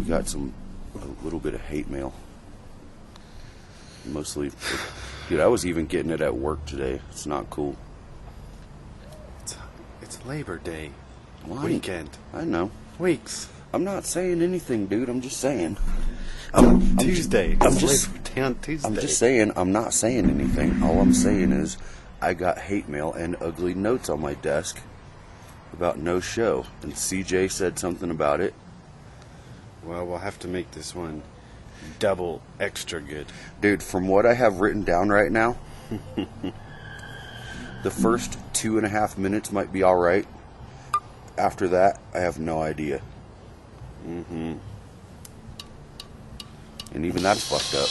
got a little bit of hate mail. Mostly, dude, I was even getting it at work today. It's not cool. It's Labor Day. Weekend. I know. Weeks. I'm not saying anything, dude. I'm just saying. Tuesday. I'm just saying I'm not saying anything. All I'm saying is I got hate mail and ugly notes on my desk about no show. And CJ said something about it. Well, we'll have to make this one double extra good. Dude, from what I have written down right now, the first 2.5 minutes might be alright. After that, I have no idea. Mm-hmm. And even that's fucked up.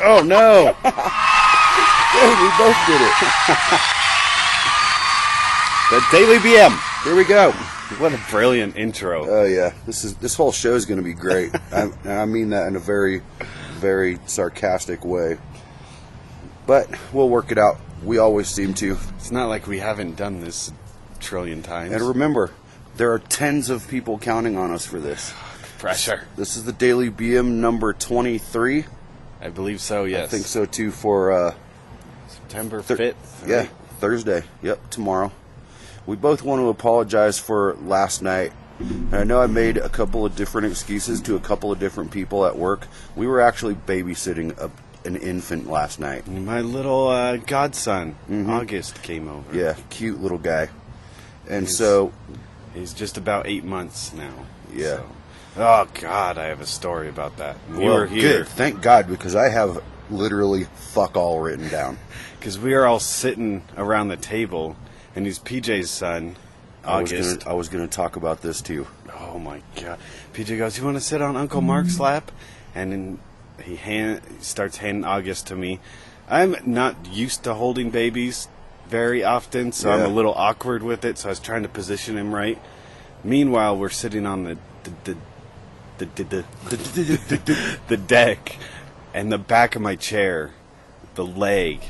Oh no! Dude, we both did it. The Daily BM. Here we go. What a brilliant intro. Oh yeah, this whole show is going to be great. I mean that in a very, very sarcastic way. But we'll work it out. We always seem to. It's not like we haven't done this a trillion times. And remember, there are tens of people counting on us for this. Pressure. This is the Daily BM number 23. I believe so, yes. I think so too for September 5th. Yeah, right? Thursday. Yep, tomorrow. We both want to apologize for last night. And I know I made a couple of different excuses to a couple of different people at work. We were actually babysitting an infant last night. My little godson, August, came over. Yeah, cute little guy. And he's just about 8 months now. Yeah. So. Oh, God, I have a story about that. We were here. Good. Thank God, because I have literally fuck all written down. Because we are all sitting around the table, and he's PJ's son, August. I was going to talk about this, too. Oh, my God. PJ goes, you want to sit on Uncle Mark's lap? And then he starts handing August to me. I'm not used to holding babies very often, so I'm a little awkward with it, so I was trying to position him right. Meanwhile, we're sitting on the deck, and the back of my chair, the leg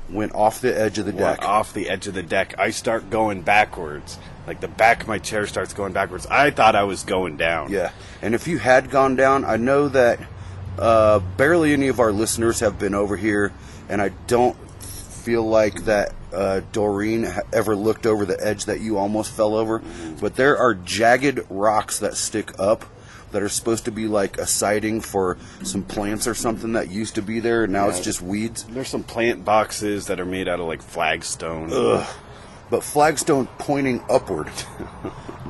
went off the edge of the deck. I start going backwards. Like the back of my chair starts going backwards. I thought I was going down. Yeah. And if you had gone down, I know that barely any of our listeners have been over here, and I don't feel like that Doreen ever looked over the edge that you almost fell over. But there are jagged rocks that stick up that are supposed to be like a siding for some plants or something that used to be there. Now it's just weeds. There's some plant boxes that are made out of like flagstone. Ugh. But flagstone pointing upward.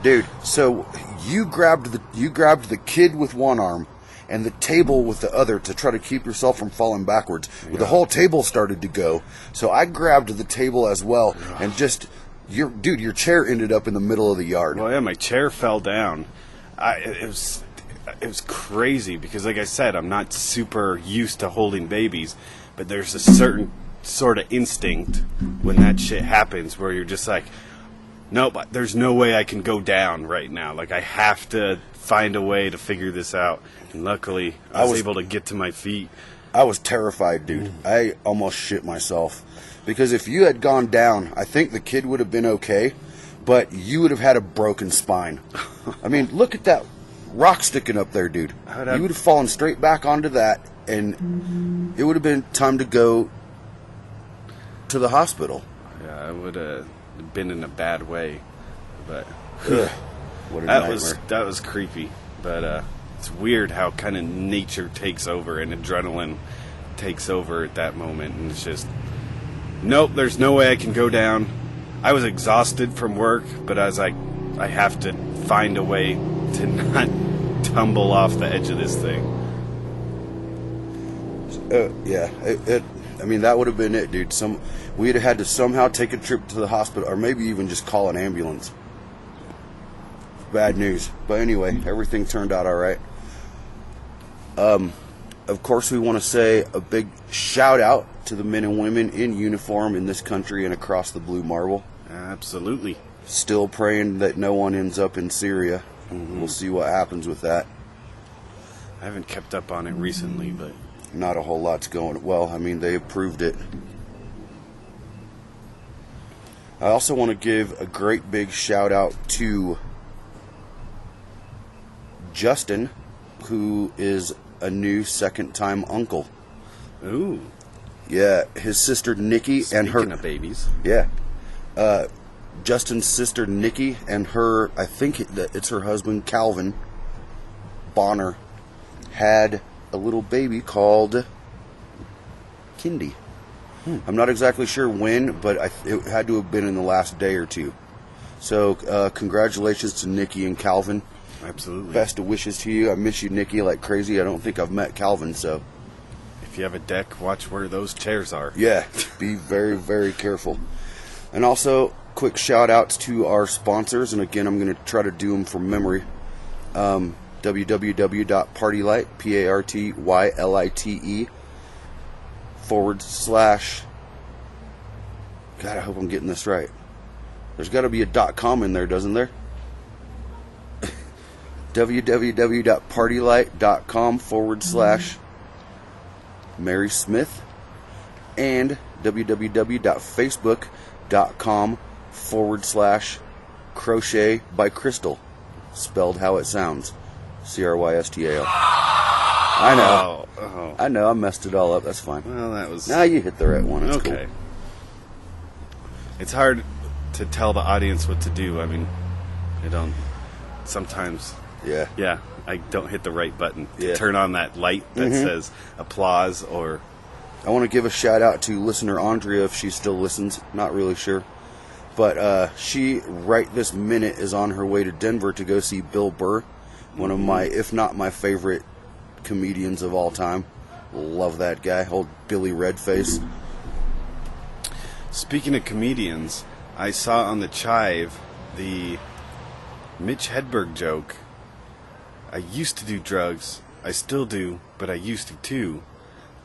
Dude, so you grabbed the kid with one arm and the table with the other to try to keep yourself from falling backwards. Yeah. Well, the whole table started to go. So I grabbed the table as well and just your chair ended up in the middle of the yard. Well, yeah, my chair fell down. It was crazy because, like I said, I'm not super used to holding babies, but there's a certain sort of instinct when that shit happens where you're just like, nope, there's no way I can go down right now. Like, I have to find a way to figure this out. And luckily, I was able to get to my feet. I was terrified, dude. I almost shit myself. Because if you had gone down, I think the kid would have been okay, but you would have had a broken spine. I mean, look at that rock sticking up there, dude. You would have fallen straight back onto that, and it would have been time to go to the hospital. Yeah, I would have been in a bad way, but what a nightmare. That was creepy. But it's weird how kind of nature takes over and adrenaline takes over at that moment, and it's just, nope, there's no way I can go down. I was exhausted from work, but I was like, I have to find a way to not tumble off the edge of this thing. Yeah, I mean, that would have been it, dude. We'd have had to somehow take a trip to the hospital, or maybe even just call an ambulance. bad news. But anyway, everything turned out all right. Of course, we want to say a big shout out to the men and women in uniform in this country and across the blue marble. Absolutely. Still praying that no one ends up in Syria. We'll see what happens with that. I haven't kept up on it recently, but Not a whole lot's going. Well, I mean, they approved it. I also want to give a great big shout out to Justin, who is a new second-time uncle. ooh, Yeah, his sister Nikki and her. speaking of babies, Yeah. Justin's sister Nikki and her, I think it's her husband Calvin Bonner, had a little baby called Kindy. I'm not exactly sure when, but it had to have been in the last day or two. So congratulations to Nikki and Calvin. absolutely. Best of wishes to you. I miss you, Nikki, like crazy. I don't think I've met Calvin, so If you have a deck, watch where those chairs are. yeah, be very, very careful. And also, quick shout outs to our sponsors, and again, I'm going to try to do them from memory. www.partylight, PARTYLITE / God, I hope I'm getting this right. There's got to be a .com in there, doesn't there? www.partylight.com / Mary Smith, and www.facebook.com / Crochet by Crystal, spelled how it sounds, CRYSTAL. I know, Oh, I know, I messed it all up. That's fine. well, that was Now you hit the right one. It's okay. cool. It's hard to tell the audience what to do. I mean, I don't sometimes. Yeah. Yeah, I don't hit the right button to Yeah. turn on that light that says applause or. I want to give a shout out to listener Andrea if she still listens. Not really sure. But she, right this minute, is on her way to Denver to go see Bill Burr, one of my, if not my favorite comedians of all time. Love that guy. Old Billy Redface. Speaking of comedians, I saw on the Chive the Mitch Hedberg joke. I used to do drugs. I still do, but I used to too.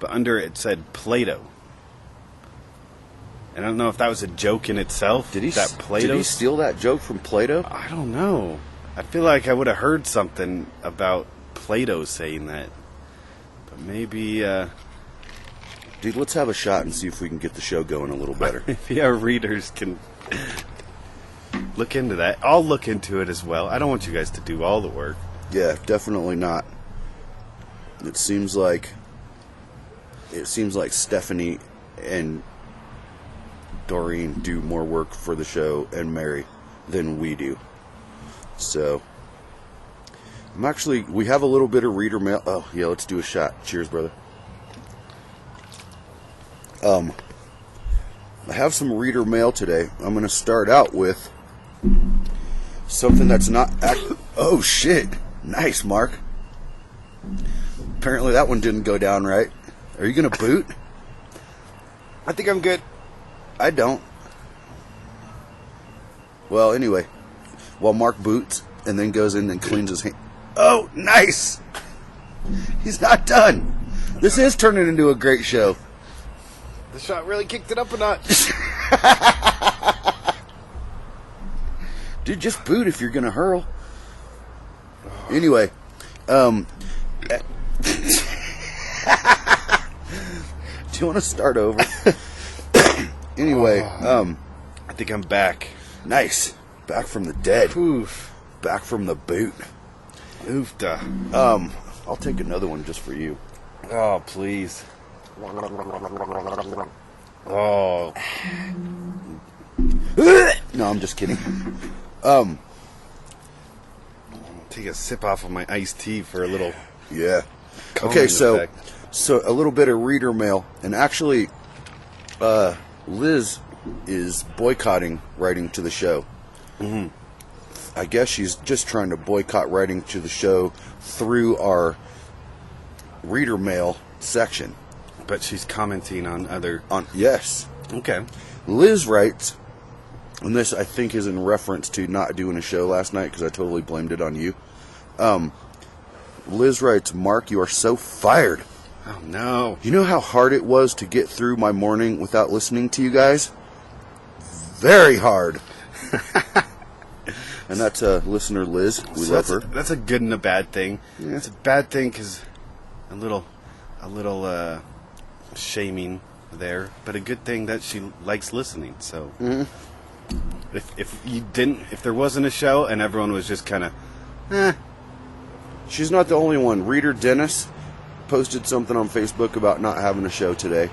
But under it said Plato. And I don't know if that was a joke in itself. Did he Plato? steal that joke from Plato? I don't know. I feel like I would have heard something about Plato saying that. But maybe, Dude, let's have a shot and see if we can get the show going a little better. if our readers can look into that. I'll look into it as well. I don't want you guys to do all the work. Yeah, definitely not. It seems like Stephanie and Doreen do more work for the show and Mary than we do. So we have a little bit of reader mail. Oh yeah, let's do a shot. Cheers, brother. I have some reader mail today. I'm going to start out with something that's not. Oh shit! Nice, Mark. Apparently that one didn't go down right. Are you going to boot? I think I'm good. I don't. Well, anyway, while Mark boots and then goes in and cleans his hand. Oh, nice! He's not done. This is turning into a great show. The shot really kicked it up a notch. Dude, just boot if you're going to hurl. Anyway, do you want to start over? Anyway, I think I'm back. nice. Back from the dead. Oof. Back from the boot. Oofda. I'll take another one just for you. Oh, please. Oh. No, I'm just kidding. Take a sip off of my iced tea for a little. Yeah. calming Okay, so effect. a little bit of reader mail, and actually, Liz is boycotting writing to the show. Mm-hmm. I guess she's just trying to boycott writing to the show through our reader mail section. But she's commenting on other. Yes, Okay. Liz writes, and this I think is in reference to not doing a show last night because I totally blamed it on you. Liz writes, Mark, you are so fired. Oh, no. You know how hard it was to get through my morning without listening to you guys? Very hard. And that's listener Liz. We love her. That's a good and a bad thing. Yeah. It's a bad thing because a little shaming there, but a good thing that she likes listening. So if there wasn't a show and everyone was just kind of, She's not the only one. Reader Dennis posted something on Facebook about not having a show today.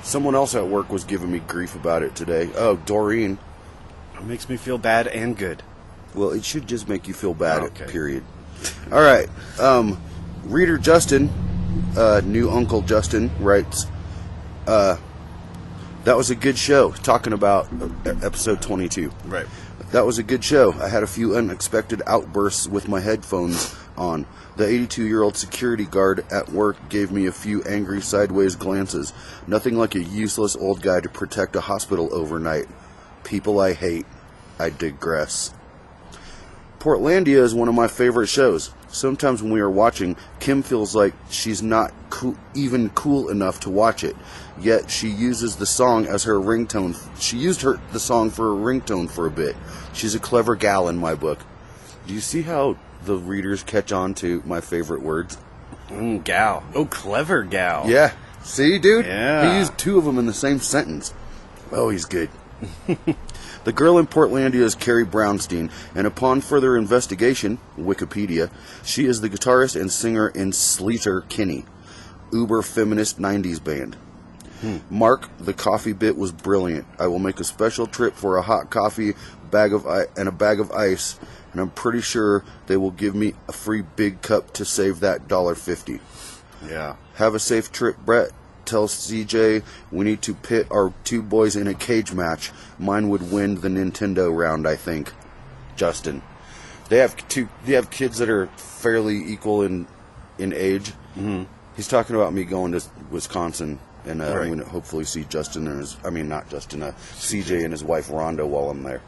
Someone else at work was giving me grief about it today. Oh, Doreen. it makes me feel bad and good. Well, it should just make you feel bad, Okay. period. All right. Reader Justin, new Uncle Justin, writes, that was a good show, talking about episode 22. Right. That was a good show. I had a few unexpected outbursts with my headphones on. The 82-year-old security guard at work gave me a few angry sideways glances. Nothing like a useless old guy to protect a hospital overnight. People I hate. I digress. Portlandia is one of my favorite shows. Sometimes when we are watching, Kim feels like she's not even cool enough to watch it. Yet she uses the song as her ringtone. She used the song for a ringtone for a bit. She's a clever gal in my book. Do you see how the readers catch on to my favorite words? Gal. Oh, clever gal. Yeah. See, dude? Yeah. He used two of them in the same sentence. Oh, he's good. The girl in Portlandia is Carrie Brownstein, and upon further investigation, Wikipedia, she is the guitarist and singer in Sleater Kinney, uber feminist 90s band. Mark, the coffee bit was brilliant. I will make a special trip for a hot coffee and a bag of ice, and I'm pretty sure they will give me a free big cup to save that $1.50. Yeah. Have a safe trip, Brett. Tell CJ we need to pit our two boys in a cage match. Mine would win the Nintendo round, I think. Justin. They have kids that are fairly equal in age. Mm-hmm. He's talking about me going to Wisconsin, and I'm going to hopefully see CJ and his wife Rhonda while I'm there.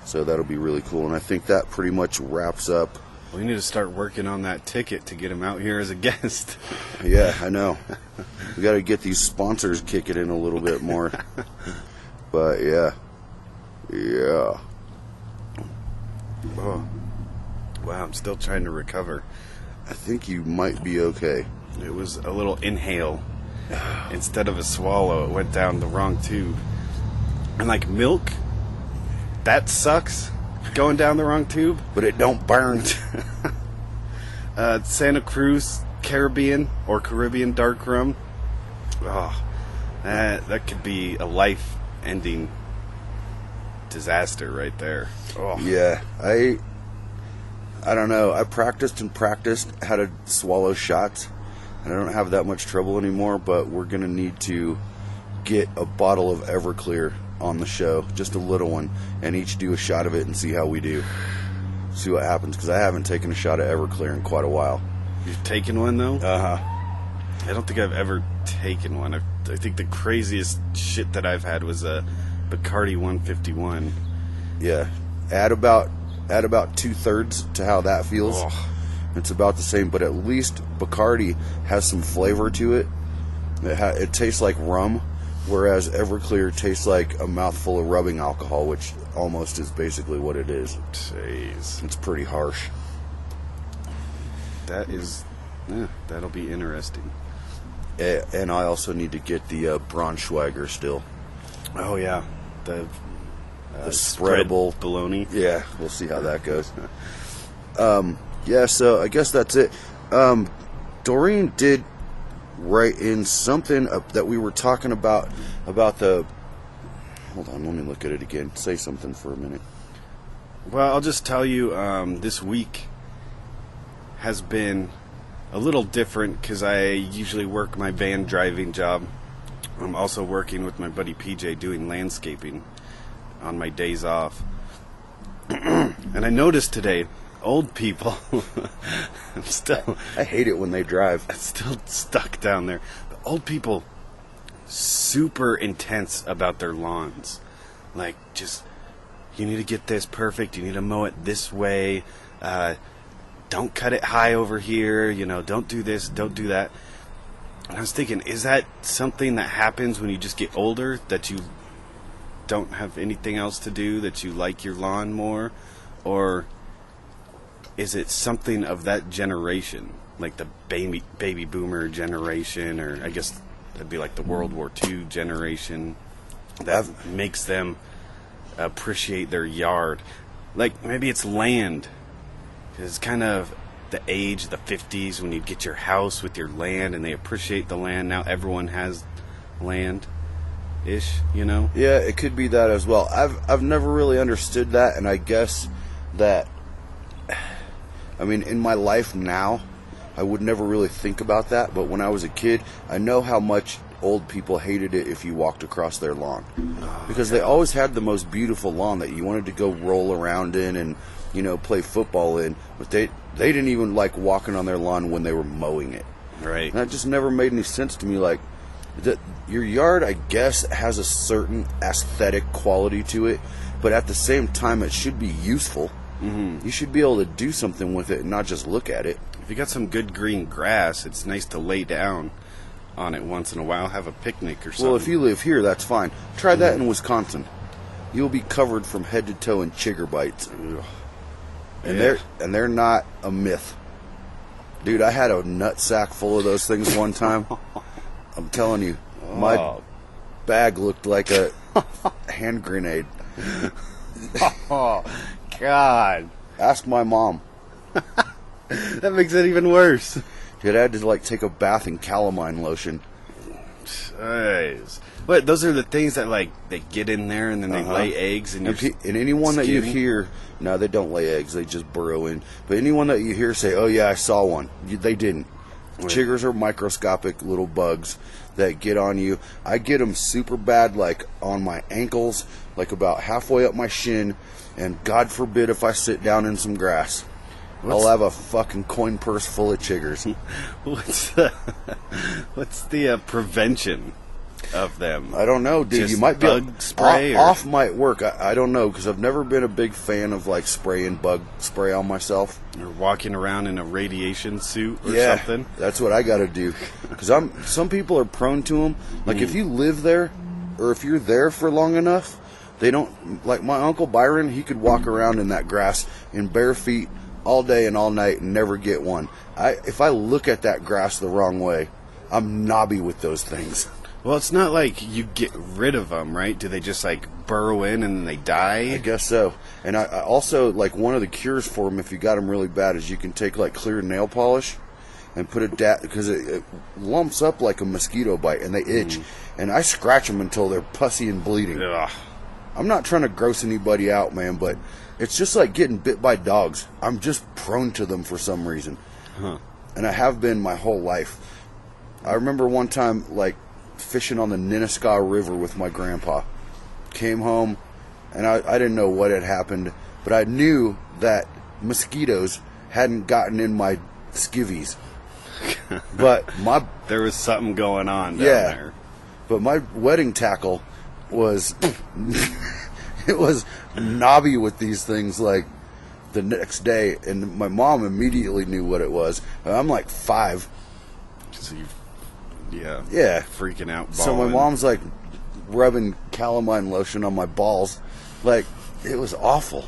So that'll be really cool, and I think that pretty much wraps up. We need to start working on that ticket to get him out here as a guest. Yeah, I know. We got to get these sponsors kicking in a little bit more. But yeah. Oh. Wow, I'm still trying to recover. I think you might be okay. It was a little inhale. Instead of a swallow, it went down the wrong tube. And like milk, that sucks. Going down the wrong tube. But it don't burn. Santa Cruz Caribbean dark rum. Oh, that could be a life-ending disaster right there. Oh. Yeah, I don't know. I practiced how to swallow shots, and I don't have that much trouble anymore, but we're going to need to get a bottle of Everclear on the show, just a little one, and each do a shot of it and see how we do. See what happens, because I haven't taken a shot of Everclear in quite a while. You've taken one, though? Uh-huh. I don't think I've ever taken one. I think the craziest shit that I've had was a Bacardi 151. Yeah. Add about 2/3 to how that feels. Oh. It's about the same, but at least Bacardi has some flavor to it. It tastes like rum, whereas Everclear tastes like a mouthful of rubbing alcohol, which almost is basically what it is. Jeez. It's pretty harsh. That'll be interesting. And I also need to get the Braunschweiger still. Oh, yeah. The spreadable bologna. Yeah, we'll see how that goes. Yeah, so I guess that's it. Doreen did write in something that we were talking about the... Hold on, let me look at it again. Say something for a minute. Well, I'll just tell you, this week has been a little different because I usually work my van driving job. I'm also working with my buddy PJ doing landscaping on my days off. And I noticed today, old people, I hate it when they drive. still stuck down there. But old people, super intense about their lawns. Like, just you need to get this perfect. You need to mow it this way. Don't cut it high over here. Don't do this. Don't do that. And I was thinking, is that something that happens when you just get older, that you don't have anything else to do, that you like your lawn more? Or is it something of that generation, like the baby boomer generation, or I guess that'd be like the World War II generation, that makes them appreciate their yard? Like, maybe it's land. It's kind of the age, the 50s, when you get your house with your land and they appreciate the land. Now everyone has land-ish, Yeah, it could be that as well. I've never really understood that, and I guess that, in my life now, I would never really think about that, but when I was a kid, I know how much old people hated it if you walked across their lawn. Because they always had the most beautiful lawn that you wanted to go roll around in and, play football in, but they didn't even like walking on their lawn when they were mowing it. Right. And that just never made any sense to me. Like, your yard, I guess, has a certain aesthetic quality to it, but at the same time, it should be useful. Mm-hmm. You should be able to do something with it and not just look at it. If you got some good green grass, it's nice to lay down on it once in a while, have a picnic or something. Well, if you live here, that's fine. Try that in Wisconsin. You'll be covered from head to toe in chigger bites. And they're not a myth. Dude, I had a nut sack full of those things one time. I'm telling you, my bag looked like a hand grenade. Oh, God. Ask my mom. That makes it even worse. Dude, I had to take a bath in calamine lotion. Jeez. But those are the things that they get in there and then they lay eggs in your and anyone that you skin. hear, no, they don't lay eggs, they just burrow in. But anyone that you hear say, "Oh yeah, I saw one," they didn't. Right. Chiggers are microscopic little bugs that get on you. I get them super bad, on my ankles, about halfway up my shin, and God forbid if I sit down in some grass. I'll have a fucking coin purse full of chiggers. What's the prevention of them? I don't know, dude. Just you might be bug spray. Off might work. I don't know, because I've never been a big fan of spraying bug spray on myself. Or walking around in a radiation suit or something. That's what I got to do. Because some people are prone to them. If you live there, or if you're there for long enough, they don't. Like my Uncle Byron, he could walk around in that grass in bare feet all day and all night and never get one. If I look at that grass the wrong way, I'm knobby with those things. Well, it's not like you get rid of them, right? Do they just burrow in and then they die? I guess so. And I also, one of the cures for them, if you got them really bad, is you can take clear nail polish and put it down, because it lumps up like a mosquito bite and they itch. And I scratch them until they're pussy and bleeding. Ugh. I'm not trying to gross anybody out, man, but it's just like getting bit by dogs. I'm just prone to them for some reason. Huh. And I have been my whole life. I remember one time, fishing on the Ninneskah River with my grandpa. Came home, and I didn't know what had happened, but I knew that mosquitoes hadn't gotten in my skivvies. But there was something going on down there. But my wedding tackle was it was knobby with these things the next day, and my mom immediately knew what it was. I'm 5. So you freaking out. So my mom's rubbing calamine lotion on my balls. It was awful.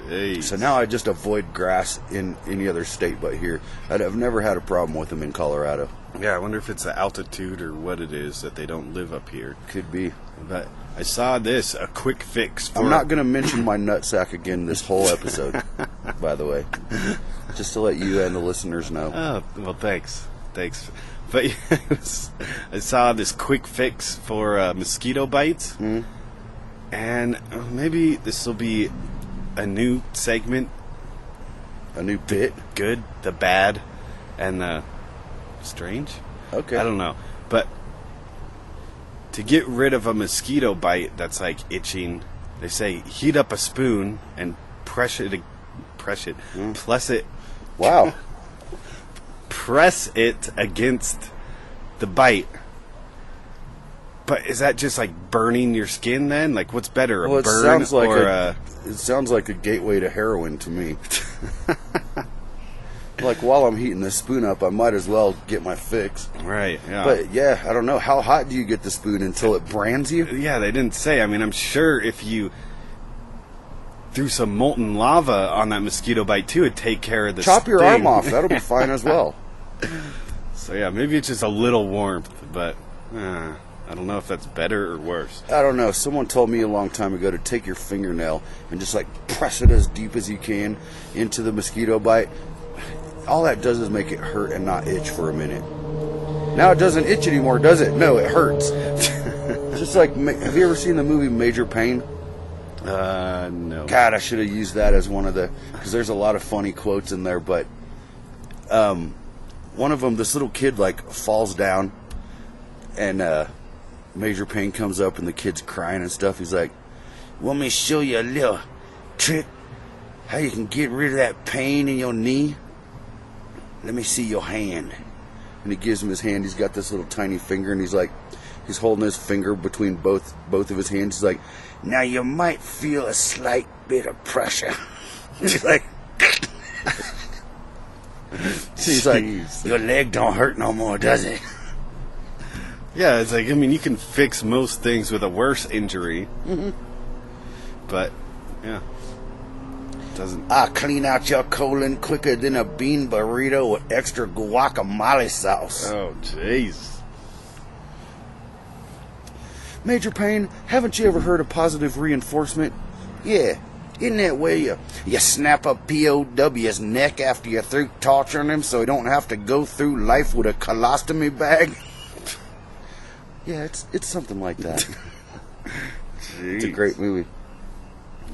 Jeez. So now I just avoid grass in any other state but here. I've never had a problem with them in Colorado. Yeah, I wonder if it's the altitude or what it is that they don't live up here. Could be. But I saw a quick fix for... I'm not going to mention my nutsack again this whole episode, by the way. Just to let you and the listeners know. Oh, well, thanks. But I saw this quick fix for mosquito bites. Mm. And maybe this will be a new segment. A new bit? Good, the bad, and the strange? Okay. I don't know. But to get rid of a mosquito bite that's itching, they say heat up a spoon and press it. Wow. Press it against the bite. But is that just like burning your skin then? Like, what's better, a Well, it burn sounds like or it sounds like a gateway to heroin to me. Like, while I'm heating this spoon up, I might as well get my fix. right? Yeah. But yeah, I don't know. How hot do you get the spoon until it brands you? Yeah, they didn't say. I mean, I'm sure if you threw some molten lava on that mosquito bite too, it'd take care of the Chop your sting. arm off. That'll be fine as well. So yeah, maybe it's just a little warmth, but I don't know if that's better or worse. I don't know. Someone told me a long time ago to take your fingernail and just like press it as deep as you can into the mosquito bite. All that does is make it hurt and not itch for a minute. Now it doesn't itch anymore, does it? No, it hurts. Just like, have you ever seen the movie Major Payne? No. God, I should have used that as one of the, because there's a lot of funny quotes in there, but one of them, this little kid like falls down and Major Payne comes up and the kid's crying and stuff. He's like, "Want me to show you a little trick how you can get rid of that pain in your knee? Let me see your hand." And he gives him his hand. He's got this little tiny finger, and he's holding his finger between both of his hands. He's like, "Now you might feel a slight bit of pressure." He's like, he's like, "Your leg don't hurt no more, does it?" Yeah, it's like, I mean, you can fix most things with a worse injury. Mm-hmm. But, yeah. Doesn't. "I clean out your colon quicker than a bean burrito with extra guacamole sauce." Oh, jeez. "Major Payne, haven't you ever heard of positive reinforcement?" "Yeah. Isn't that where you snap a POW's neck after you're through torturing him so he don't have to go through life with a colostomy bag?" Yeah, it's something like that. It's a great movie.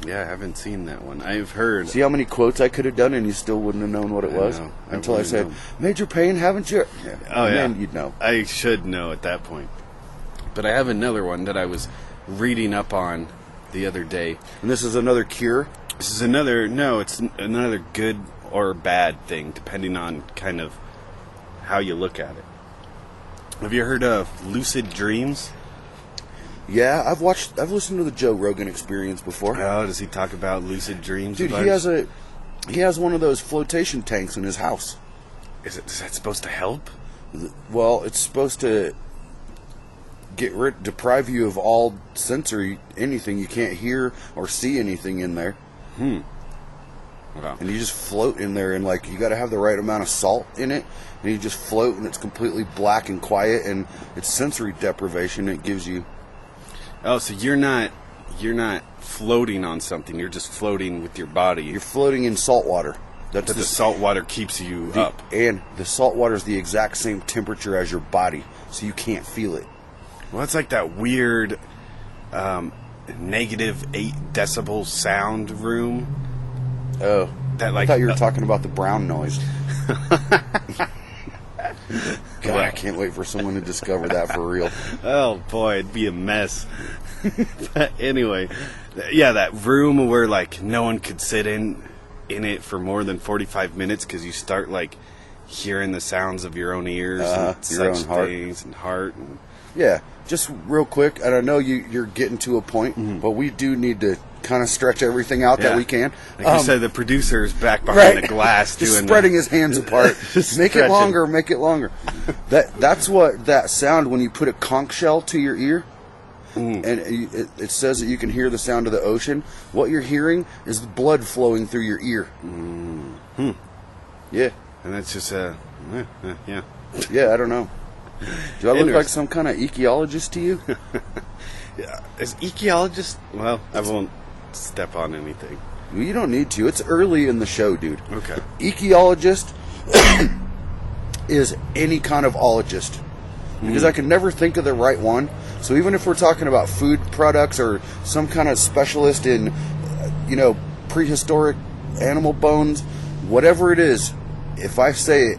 Yeah, I haven't seen that one. I've heard. See how many quotes I could have done and you still wouldn't have known what it was? know. I Until I wouldn't said, know. "Major Payne, haven't you?" Yeah. Oh, And yeah. then you'd know. I should know at that point. But I have another one that I was reading up on the other day. And this is another cure. This is another, no, it's another good or bad thing, depending on kind of how you look at it. Have you heard of lucid dreams? Yeah, I've listened to the Joe Rogan Experience before. Oh, does he talk about lucid dreams? Dude, a bunch? he has one of those flotation tanks in his house. Is that supposed to help? Well, it's supposed to deprive you of all sensory anything. You can't hear or see anything in there. Wow. And you just float in there, and like you got to have the right amount of salt in it, and you just float, and it's completely black and quiet, and it's sensory deprivation. It gives you. Oh, so you're not floating on something. You're just floating with your body. You're floating in salt water. That's But the salt water keeps you up. and the salt water is the exact same temperature as your body, so you can't feel it. Well, it's like that weird negative 8 decibel sound room. Oh, That I like thought you were talking about the brown noise. God, I can't wait for someone to discover that for real. Oh boy, it'd be a mess. But anyway, yeah, that room where like no one could sit in it for more than 45 minutes because you start like hearing the sounds of your own ears and your such own heart. things and heart. And, Yeah, just real quick, and I know you're getting to a point, but we do need to kind of stretch everything out that Yeah. we can. like you said, the producer is back behind right. the glass Just doing spreading his hands apart. Just Make it stretching. longer, make it longer. That's what that sound when you put a conch shell to your ear. And it says that you can hear the sound of the ocean. What you're hearing is the blood flowing through your ear. Yeah, And that's just yeah. yeah. I don't know. Do I look like Interesting. some kind of ecologist to you? Yeah. As ecologist, well, I won't step on anything. You don't need to. It's early in the show, dude. Okay. Ecologist is any kind of ologist. Because I can never think of the right one. So even if we're talking about food products or some kind of specialist in, prehistoric animal bones, whatever it is, if I say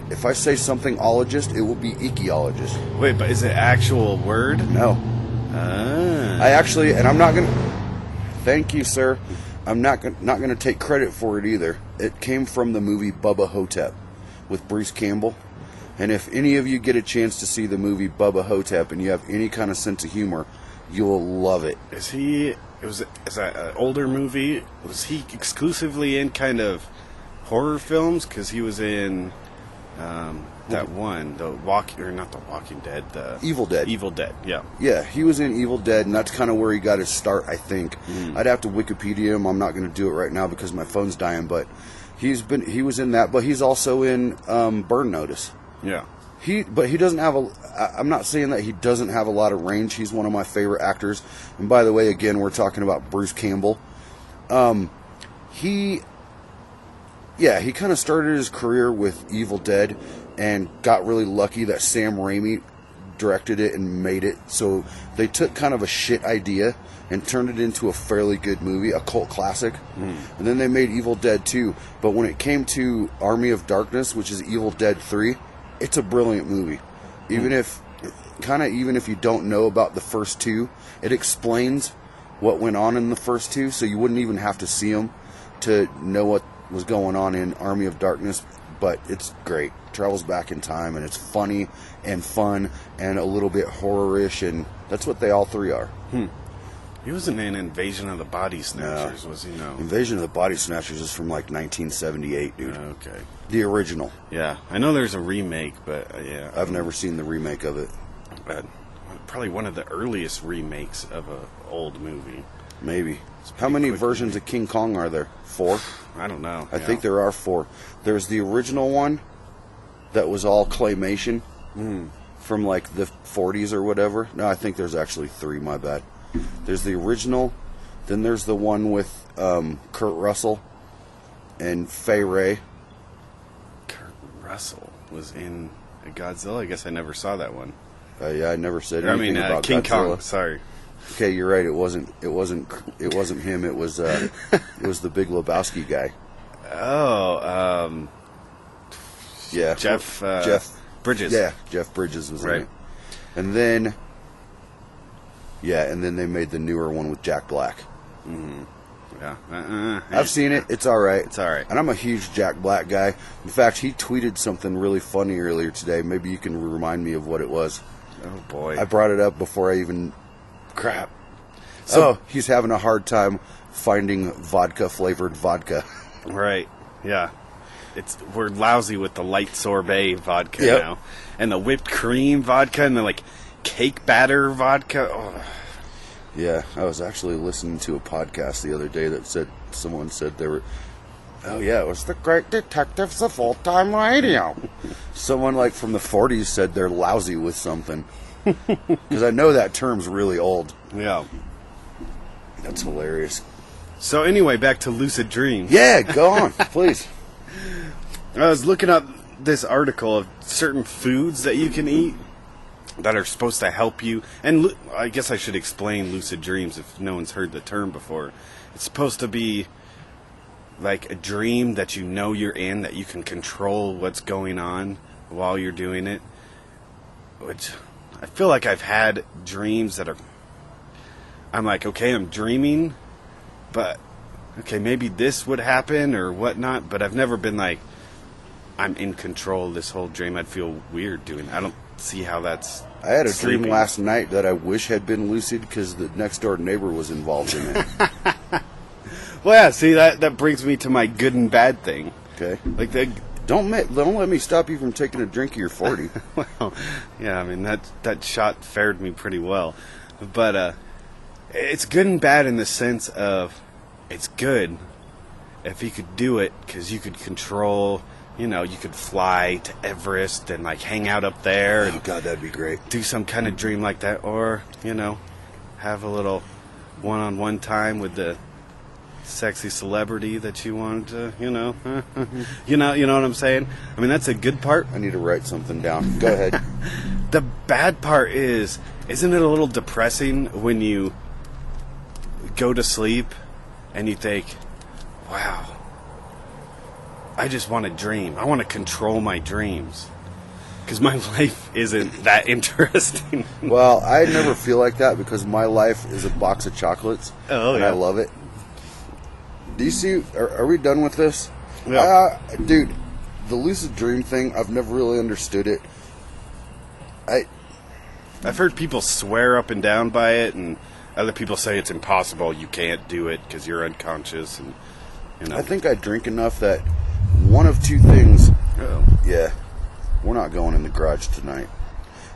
something ologist, it will be ecologist. Wait, but is it actual word? No. Ah. I actually, and I'm not going to, thank you, sir. I'm not going to take credit for it either. It came from the movie Bubba Hotep with Bruce Campbell. And if any of you get a chance to see the movie Bubba Hotep and you have any kind of sense of humor, you'll love it. Is that an older movie? Was he exclusively in kind of horror films? Because he was in that one, not the Walking Dead, the Evil Dead. Evil Dead, yeah. Yeah, he was in Evil Dead, and that's kind of where he got his start, I think. I'd have to Wikipedia him. I'm not going to do it right now because my phone's dying, but he was in that. But he's also in Burn Notice. Yeah. But he doesn't have I'm not saying that he doesn't have a lot of range. He's one of my favorite actors. And by the way, again, we're talking about Bruce Campbell. He kind of started his career with Evil Dead and got really lucky that Sam Raimi directed it and made it. So they took kind of a shit idea and turned it into a fairly good movie, a cult classic. And then they made Evil Dead 2. But when it came to Army of Darkness, which is Evil Dead 3, it's a brilliant movie. Even if you don't know about the first two, it explains what went on in the first two, so you wouldn't even have to see them to know what was going on in Army of Darkness. But it's great. Travels back in time, and it's funny and fun and a little bit horror-ish, and that's what they all three are. He wasn't in Invasion of the Body Snatchers, was he? No. Invasion of the Body Snatchers is from like 1978, dude. Okay. The original. Yeah, I know there's a remake, but yeah. I've never seen the remake of it. Probably one of the earliest remakes of an old movie. Maybe. How many versions of King Kong are there? 4? I don't know. I think there are 4. There's the original one that was all claymation from like the 40s or whatever. No, I think there's actually 3, my bad. There's the original, then there's the one with Kurt Russell and Fay Wray. Kurt Russell was in Godzilla? I guess I never saw that one. Yeah, I never said anything about King Godzilla. Kong, sorry. Okay, you're right. It wasn't him. It was the Big Lebowski guy. Oh, yeah, Jeff Bridges. Yeah, Jeff Bridges was in it. And then they made the newer one with Jack Black. Yeah. I've seen it. It's all right. It's all right. And I'm a huge Jack Black guy. In fact, he tweeted something really funny earlier today. Maybe you can remind me of what it was. Oh, boy. I brought it up before I even... Crap. So he's having a hard time finding vodka-flavored vodka. Right. Yeah. We're lousy with the light sorbet vodka now. And the whipped cream vodka and the, like, cake batter vodka. Oh. Yeah, I was actually listening to a podcast the other day that someone said they were... Oh, yeah, it was the Great Detectives of Old-Time Radio. Someone, like, from the 40s said they're lousy with something. Because I know that term's really old. Yeah. That's hilarious. So, anyway, back to lucid dreams. Yeah, go on, please. I was looking up this article of certain foods that you can eat that are supposed to help you. And I guess I should explain lucid dreams if no one's heard the term before. It's supposed to be like a dream that you know you're in, that you can control what's going on while you're doing it. Which I feel like I've had dreams that I'm like, okay, I'm dreaming, but okay, maybe this would happen or whatnot, but I've never been like, I'm in control of this whole dream. I'd feel weird doing it. I don't see how that's I had a sleeping. dream last night that I wish had been lucid because the next door neighbor was involved in it. Well, yeah, see, that brings me to my good and bad thing. Okay. Like, Don't let me stop you from taking a drink of your 40. well, yeah, I mean, that shot fared me pretty well. But it's good and bad in the sense of it's good if you could do it because you could control, you could fly to Everest and, like, hang out up there. Oh, God, that'd be great. Do some kind of dream like that. Or, have a little one-on-one time with the sexy celebrity that you want to, you know what I'm saying? I mean, that's a good part. I need to write something down. Go ahead. The bad part isn't it a little depressing when you go to sleep and you think, wow, I just want to dream. I want to control my dreams. Because my life isn't that interesting. Well, I never feel like that because my life is a box of chocolates. Oh, and yeah. I love it. Do you see, are we done with this? Yeah. Dude, the lucid dream thing, I've never really understood it. I've heard people swear up and down by it, and other people say it's impossible. You can't do it because you're unconscious, and I think I drink enough that one of two things. Oh. Yeah, we're not going in the garage tonight.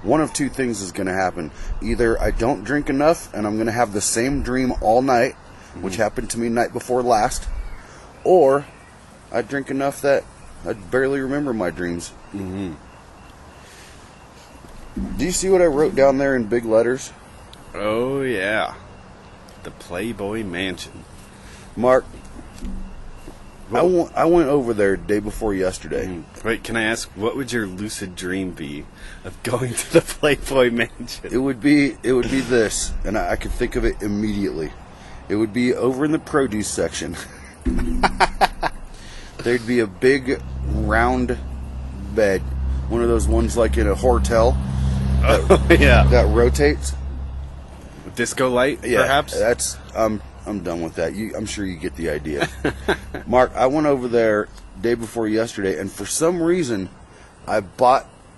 One of two things is going to happen. Either I don't drink enough and I'm going to have the same dream all night, which happened to me night before last, or I drink enough that I barely remember my dreams. Mm-hmm. Do you see what I wrote down there in big letters? Oh, yeah. The Playboy Mansion. Mark, I went over there day before yesterday. Wait, can I ask, what would your lucid dream be of going to the Playboy Mansion? It would be this, and I could think of it immediately. It would be over in the produce section. There'd be a big round bed, one of those ones like in a hotel Yeah. that rotates. Disco light, perhaps? That's I'm done with that. I'm sure you get the idea. Mark, I went over there day before yesterday, and for some reason, I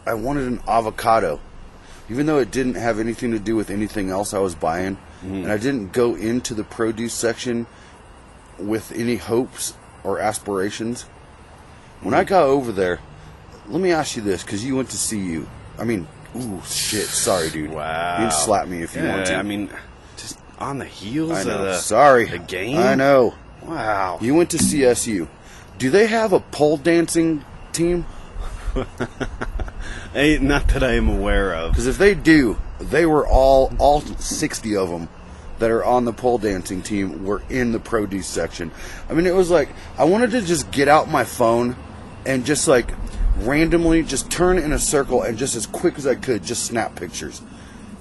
wanted an avocado, even though it didn't have anything to do with anything else I was buying, and I didn't go into the produce section with any hopes or aspirations. When I got over there, let me ask you this, because you went to see you. I mean, ooh, shit, sorry, dude. Wow. You can slap me if you want to. I mean, just on the heels I know. of Sorry. the game? I know. Wow. You went to CSU. Do they have a pole dancing team? Not that I am aware of. Because if they do, they were all 60 of them that are on the pole dancing team were in the produce section. I mean, it was like, I wanted to just get out my phone and just like randomly just turn in a circle and just as quick as I could just snap pictures.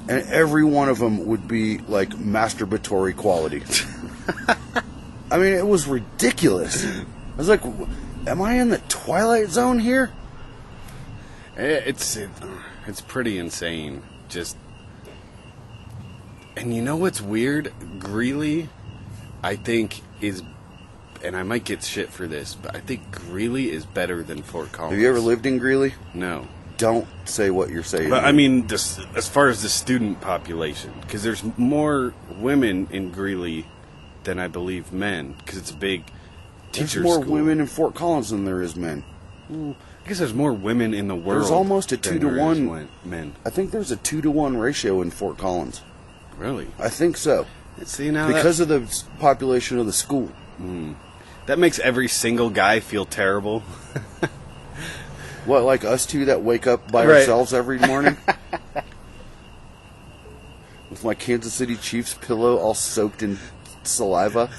And every one of them would be like masturbatory quality. I mean, it was ridiculous. I was like, am I in the Twilight Zone here? It's pretty insane. Just, and you know what's weird? Greeley, I think is, and I might get shit for this, but I think Greeley is better than Fort Collins. Have you ever lived in Greeley? No. Don't say what you're saying. But I mean, as far as the student population, because there's more women in Greeley than I believe men, because it's a big teacher There's more school. women in Fort Collins than there is men. I guess there's more women in the world. There's almost a than 2 to there is 1. men. I think there's a 2 to 1 ratio in Fort Collins. Really? I think so. See, now Because of the population of the school. that makes every single guy feel terrible. What, like us two that wake up by Right. ourselves every morning? With my Kansas City Chiefs pillow all soaked in saliva?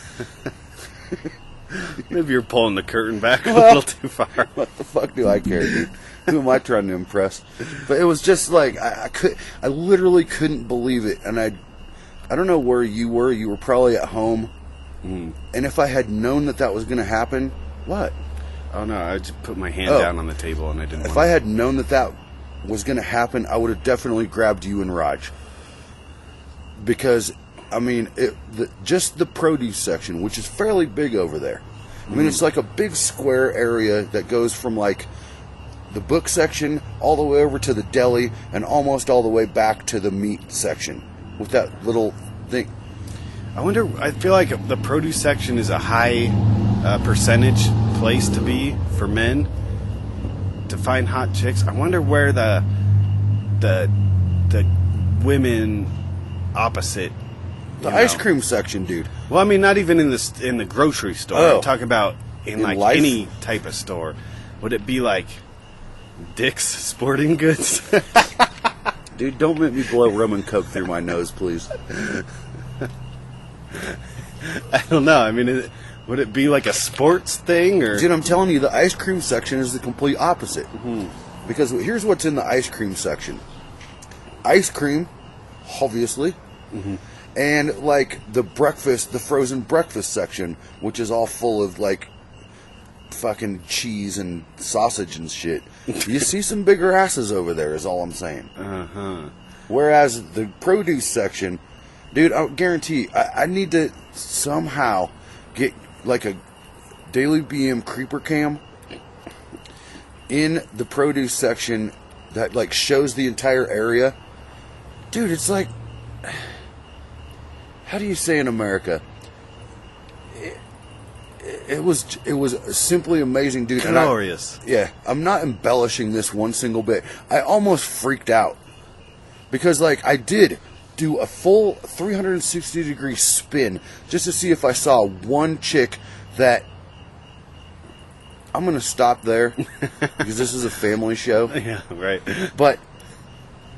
Maybe you're pulling the curtain back a little too far. What the fuck do I care, dude? Who am I trying to impress? But it was just like, I literally couldn't believe it. And I don't know where you were. You were probably at home. And if I had known that was going to happen, what? Oh no, I just put my hand Oh. down on the table and I didn't If want I had known that was going to happen, I would have definitely grabbed you and Raj. Because, I mean, just the produce section, which is fairly big over there. I mean, it's like a big square area that goes from like the book section all the way over to the deli and almost all the way back to the meat section with that little thing. I feel like the produce section is a high percentage place to be for men to find hot chicks. I wonder where the women opposite. The you ice know. cream section, dude. Well, I mean, not even in the grocery store. Oh. I'm talking about in like life? any type of store. Would it be like Dick's Sporting Goods? Dude, don't make me blow rum and coke through my nose, please. I don't know. I mean, would it be like a sports thing or? Dude, I'm telling you, the ice cream section is the complete opposite. Because here's what's in the ice cream section. Ice cream, obviously. And, like, the frozen breakfast section, which is all full of, like, fucking cheese and sausage and shit. You see some bigger asses over there, is all I'm saying. Whereas the produce section, dude, I guarantee, I need to somehow get, like, a Daily BM creeper cam in the produce section that like shows the entire area. Dude, it's like, how do you say in America? It was simply amazing, dude. Glorious. Yeah, I'm not embellishing this one single bit. I almost freaked out because, like, I did do a full 360-degree spin just to see if I saw one chick that. I'm gonna stop there because this is a family show. Yeah, right. But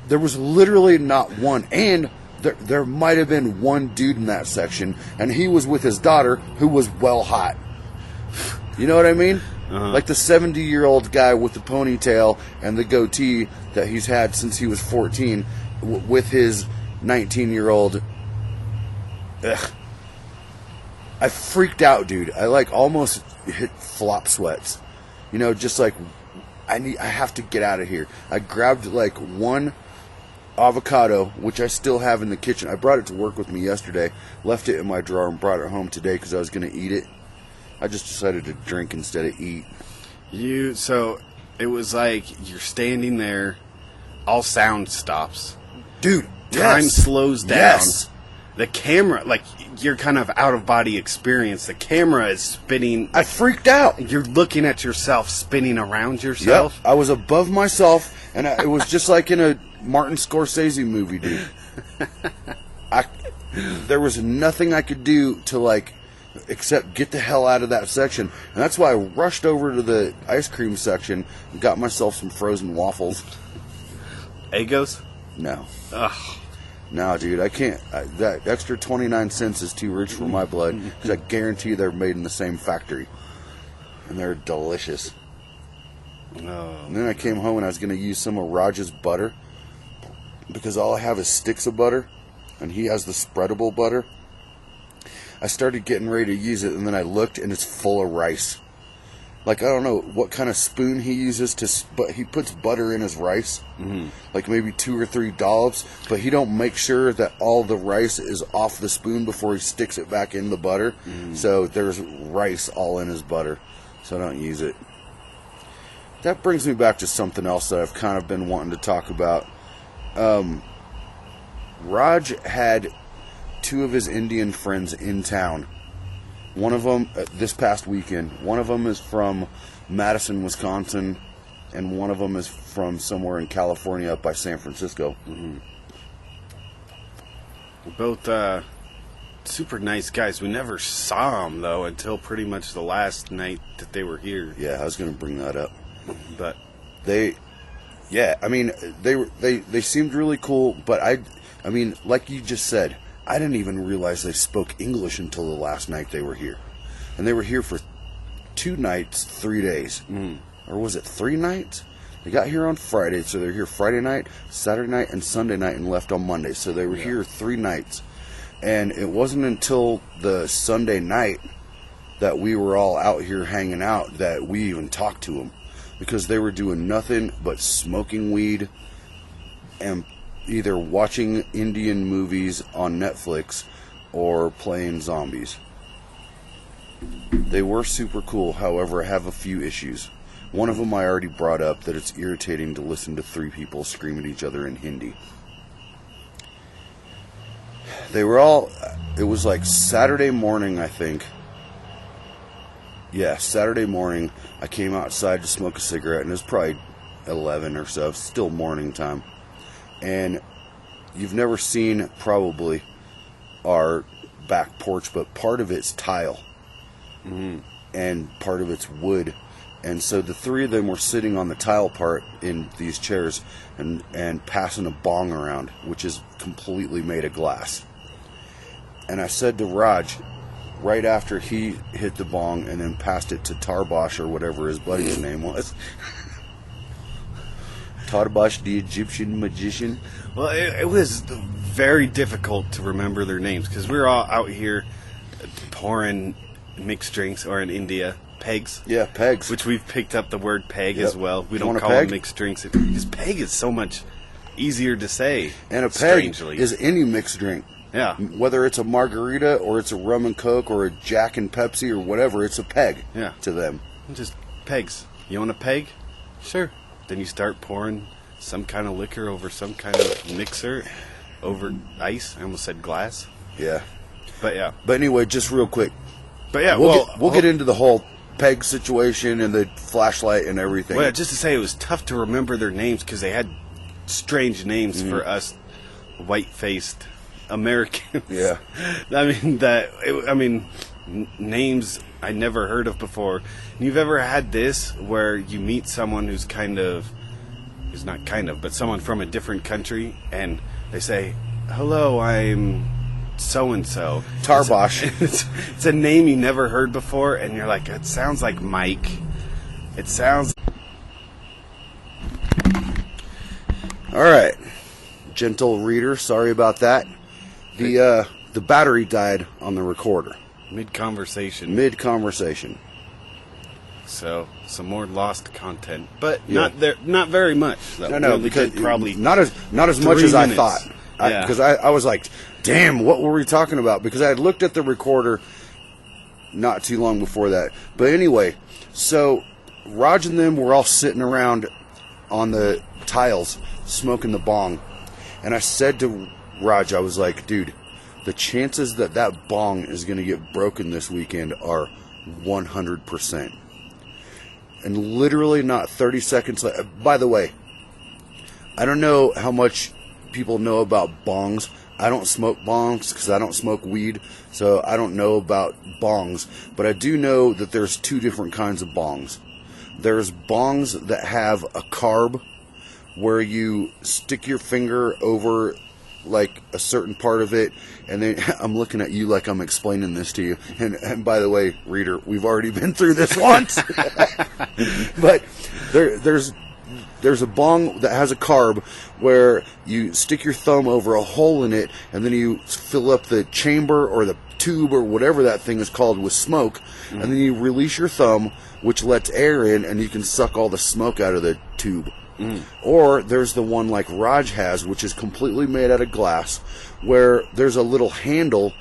there was literally not one, and there might have been one dude in that section, and he was with his daughter, who was well hot. You know what I mean? Like the 70-year-old guy with the ponytail and the goatee that he's had since he was 14, with his 19-year-old. Ugh. I freaked out, dude. I like almost hit flop sweats. You know, just like I have to get out of here. I grabbed like one avocado, which I still have in the kitchen. I brought it to work with me yesterday, left it in my drawer, and brought it home today because I was going to eat it. I just decided to drink instead of eat. So it was like you're standing there, all sound stops. Dude, Time yes. slows down. Yes. The camera, like, you're kind of out of body experience. The camera is spinning. I freaked out. You're looking at yourself spinning around yourself. Yep. I was above myself, and it was just like in a Martin Scorsese movie, dude. There was nothing I could do to, like, except get the hell out of that section. And that's why I rushed over to the ice cream section and got myself some frozen waffles. Egos? No. Ugh. No, dude, I can't. That extra 29 cents is too rich for my blood, because I guarantee they're made in the same factory. And they're delicious. Oh. And then I came home and I was going to use some of Raj's butter, because all I have is sticks of butter, and he has the spreadable butter. I started getting ready to use it, and then I looked, and it's full of rice. Like, I don't know what kind of spoon he uses but he puts butter in his rice. Mm-hmm. Like maybe 2 or 3 dollops, but he don't make sure that all the rice is off the spoon before he sticks it back in the butter. Mm. So there's rice all in his butter. So I don't use it. That brings me back to something else that I've kind of been wanting to talk about. Raj had 2 of his Indian friends in town. One of them, this past weekend, one of them is from Madison, Wisconsin, and one of them is from somewhere in California up by San Francisco. Mm-hmm. Both super nice guys. We never saw them, though, until pretty much the last night that they were here. Yeah, I was going to bring that up. But they seemed really cool, but I mean, like you just said, I didn't even realize they spoke English until the last night they were here. And they were here for 2 nights, 3 days. Or was it 3 nights? They got here on Friday, so they were here Friday night, Saturday night, and Sunday night, and left on Monday. So they were here 3 nights. And it wasn't until the Sunday night that we were all out here hanging out that we even talked to them. Because they were doing nothing but smoking weed and either watching Indian movies on Netflix or playing zombies. They were super cool, however, I have a few issues. One of them I already brought up, that it's irritating to listen to 3 people scream at each other in Hindi. They were all, it was like Saturday morning, I think. Yeah, Saturday morning, I came outside to smoke a cigarette, and it was probably 11 or so, still morning time. And you've never seen, probably, our back porch, but part of it's tile. Mm-hmm. And part of it's wood. And so the 3 of them were sitting on the tile part in these chairs and passing a bong around, which is completely made of glass. And I said to Raj, right after he hit the bong and then passed it to Tarbosh, or whatever his buddy's name was. Tarbosh, the Egyptian magician. Well, it was very difficult to remember their names because we were all out here pouring mixed drinks, or in India, pegs. Yeah, pegs. Which we've picked up the word peg as well. We You don't want a call peg? them mixed drinks because peg is so much easier to say. And a peg strangely. is any mixed drink. Yeah. Whether it's a margarita or it's a rum and coke or a Jack and Pepsi or whatever, it's a peg Yeah. to them. Just pegs. You want a peg? Sure. Then you start pouring some kind of liquor over some kind of mixer over ice. I almost said glass. Yeah. But yeah. But anyway, just real quick, But yeah, we'll get into the whole peg situation and the flashlight and everything. Well, just to say, it was tough to remember their names because they had strange names for us white-faced Americans. Yeah. Names I never heard of before. You've ever had this where you meet someone who's but someone from a different country, and they say, "Hello, I'm so-and-so." Tarbosh. It's a name you never heard before, and you're like, it sounds like Mike. It sounds... All right, gentle reader, sorry about that. The battery died on the recorder Mid-conversation. mid-conversation. So, some more lost content. But Yeah. not very much. Though. No, We because did probably not as much 3 as I minutes. thought. Yeah. Because I was like, damn, what were we talking about? Because I had looked at the recorder not too long before that. But anyway, so Raj and them were all sitting around on the tiles smoking the bong. And I said to Raj, I was like, dude, the chances that bong is going to get broken this weekend are 100%. And literally not 30 seconds later. By the way, I don't know how much people know about bongs. I don't smoke bongs because I don't smoke weed, so I don't know about bongs. But I do know that there's 2 different kinds of bongs. There's bongs that have a carb, where you stick your finger over like a certain part of it, and then I'm looking at you like I'm explaining this to you. And by the way, reader, we've already been through this once. But there's a bong that has a carb where you stick your thumb over a hole in it, and then you fill up the chamber or the tube or whatever that thing is called with smoke, and then you release your thumb, which lets air in, and you can suck all the smoke out of the tube. Or there's the one like Raj has, which is completely made out of glass, where there's a little handle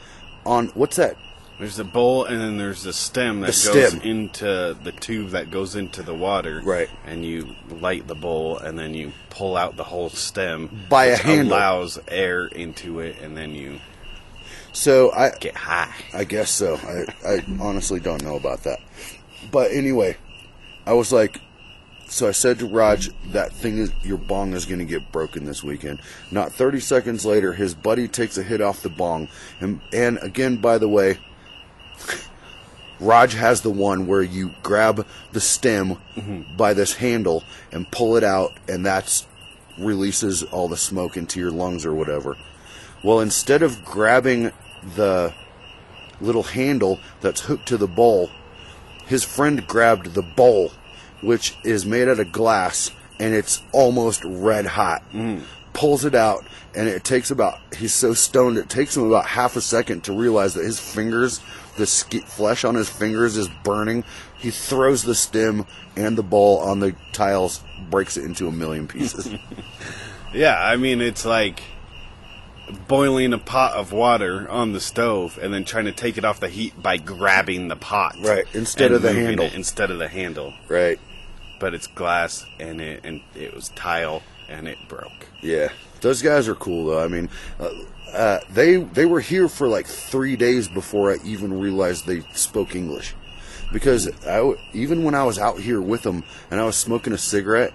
on, what's that? There's a bowl, and then there's a stem that The goes stem. into the tube that goes into the water. Right. And you light the bowl, and then you pull out the whole stem. By a which handle. allows air into it, and then you So get high. I guess so. I honestly don't know about that. But anyway, I was like, so I said to Raj, your bong is going to get broken this weekend. Not 30 seconds later, his buddy takes a hit off the bong. And again, by the way, Raj has the one where you grab the stem by this handle and pull it out, and that releases all the smoke into your lungs or whatever. Well, instead of grabbing the little handle that's hooked to the bowl, his friend grabbed the bowl, which is made out of glass, and it's almost red hot. Pulls it out, and he's so stoned, it takes him about half a second to realize that his fingers, the flesh on his fingers is burning. He throws the stem and the bowl on the tiles, breaks it into a million pieces. Yeah, I mean, it's like boiling a pot of water on the stove and then trying to take it off the heat by grabbing the pot. Right, instead of the moving handle. it instead of the handle. Right. But it's glass, and it was tile, and it broke. Yeah. Those guys are cool, though. I mean, they were here for like 3 days before I even realized they spoke English. Because even when I was out here with them and I was smoking a cigarette,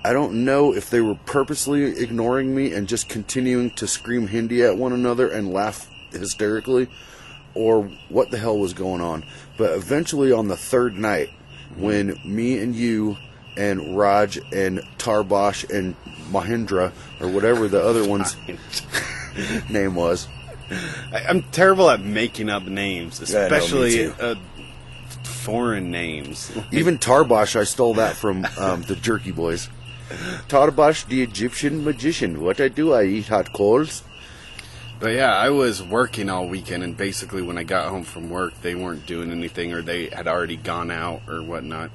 I don't know if they were purposely ignoring me and just continuing to scream Hindi at one another and laugh hysterically, or what the hell was going on. But eventually on the 3rd night, when me and you and Raj and Tarbosh and Mahindra, or whatever the other one's name was. I'm terrible at making up names, Yeah, I know, me especially too. foreign names. Even Tarbosh, I stole that from the Jerky Boys. Tarbosh, the Egyptian magician. What I do, I eat hot coals. But yeah, I was working all weekend, and basically when I got home from work, they weren't doing anything, or they had already gone out or whatnot.